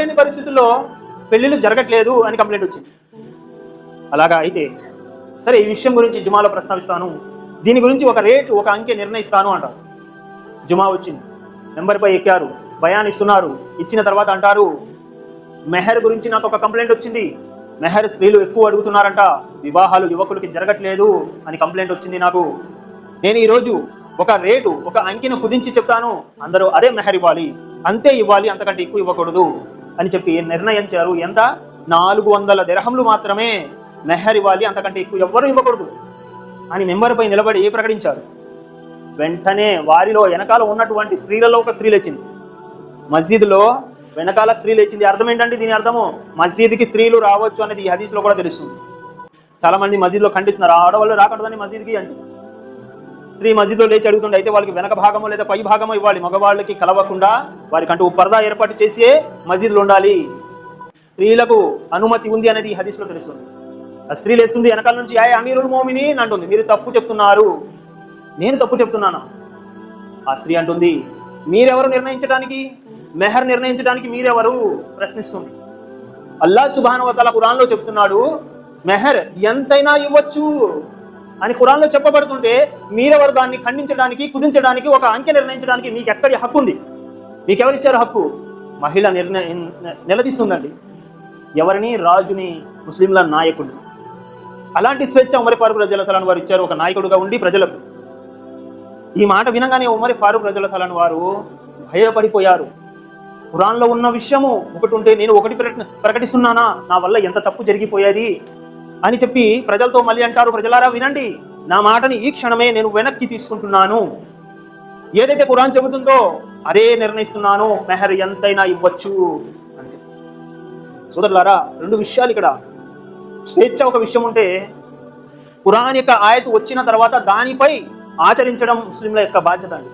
లేని పరిస్థితుల్లో పెళ్లిళ్ళు జరగట్లేదు అని కంప్లైంట్ వచ్చింది. అలాగా అయితే సరే, ఈ విషయం గురించి జుమాలో ప్రస్తావిస్తాను, దీని గురించి ఒక రేటు ఒక అంకె నిర్ణయిస్తాను అంటారు. జుమా వచ్చింది, నెంబర్పై ఎక్కారు, బయాన్ ఇస్తున్నారు. ఇచ్చిన తర్వాత అంటారు, మెహర్ గురించి నాకు ఒక కంప్లైంట్ వచ్చింది, మెహర్ స్త్రీలు ఎక్కువ అడుగుతున్నారంట, వివాహాలు యువకులకి జరగట్లేదు అని కంప్లైంట్ వచ్చింది నాకు. నేను ఈరోజు ఒక రేటు ఒక అంకెను కుదించి చెప్తాను, అందరూ అదే మెహర్ ఇవ్వాలి, అంతే ఇవ్వాలి, అంతకంటే ఎక్కువ ఇవ్వకూడదు అని చెప్పి నిర్ణయించారు. ఎంత? 400 దిర్హంలు మాత్రమే మెహర్ ఇవ్వాలి, అంతకంటే ఎక్కువ ఎవ్వరూ ఇవ్వకూడదు అని మెంబర్పై నిలబడి ప్రకటించారు. వెంటనే వారిలో వెనకాల ఉన్నటువంటి స్త్రీలలో ఒక స్త్రీ లేచింది. మస్జిద్లో వెనకాల స్త్రీ లేచింది. అర్థం ఏంటంటే, దీని అర్థము మస్జిద్కి స్త్రీలు రావచ్చు అనేది ఈ హదీస్లో కూడా తెలుస్తుంది. చాలా మంది మస్జిద్లో ఖండిస్తున్నారు, ఆడవాళ్ళు రాకూడదని మస్జిద్కి అని. స్త్రీ మస్జిద్లో లేచి అడుగుతుండే, అయితే వాళ్ళకి వెనక భాగమో లేదా పై భాగమో ఇవ్వాలి, మగవాళ్ళకి కలవకుండా వారికంటూ పరదా ఏర్పాటు చేసి మస్జిద్లో ఉండాలి, స్త్రీలకు అనుమతి ఉంది అనేది ఈ హదీస్లో తెలుస్తుంది. ఆ స్త్రీ లేస్తుంది, వెనకాల నుంచి యా అమీరుల్ మోమినీన్ అంటుంది, మీరు తప్పు చెప్తున్నారు. నేను తప్పు చెప్తున్నాను? ఆ స్త్రీ అంటుంది, మీరెవరు నిర్ణయించడానికి, మెహర్ నిర్ణయించడానికి మీరెవరు ప్రశ్నిస్తుంది. అల్లాహ్ సుబ్హానహు వ తఆలా ఖురాన్లో చెప్తున్నాడు, మెహర్ ఎంతైనా ఇవ్వచ్చు అని ఖురాన్లో చెప్పబడుతుంటే మీరెవరు దాన్ని ఖండించడానికి, కుదించడానికి, ఒక అంకె నిర్ణయించడానికి మీకు ఎక్కడి హక్కు ఉంది? మీకెవరిచ్చారు హక్కు? మహిళ నిలదీస్తుందండి ఎవరిని? రాజుని, ముస్లింల నాయకుడు. అలాంటి స్వేచ్ఛ ఉమర్ ఫారూక్ రజియల్లాహు అన్హు వారు ఇచ్చారు, ఒక నాయకుడుగా ఉండి ప్రజలకు. ఈ మాట వినగానే ఉమర్ ఫారూక్ రజియల్లాహు అన్హు వారు భయపడిపోయారు. ఖురాన్లో ఉన్న విషయము ఒకటి ఉంటే నేను ఒకటి ప్రకటిస్తున్నానా, నా వల్ల ఎంత తప్పు జరిగిపోయేది అని చెప్పి ప్రజలతో మళ్ళీ అంటారు, ప్రజలారా వినండి, నా మాటని ఈ క్షణమే నేను వెనక్కి తీసుకుంటున్నాను, ఏదైతే ఖురాన్ చెబుతుందో అదే నిర్ణయిస్తున్నాను, మెహర్ ఎంతైనా ఇవ్వచ్చు అని చెప్పి. సోదరులారా, రెండు విషయాలు ఇక్కడ. స్వేచ్ఛ ఒక విషయం ఉంటే, ఖురాన్ యొక్క ఆయతు వచ్చిన తర్వాత దానిపై ఆచరించడం ముస్లింల యొక్క బాధ్యత అండి.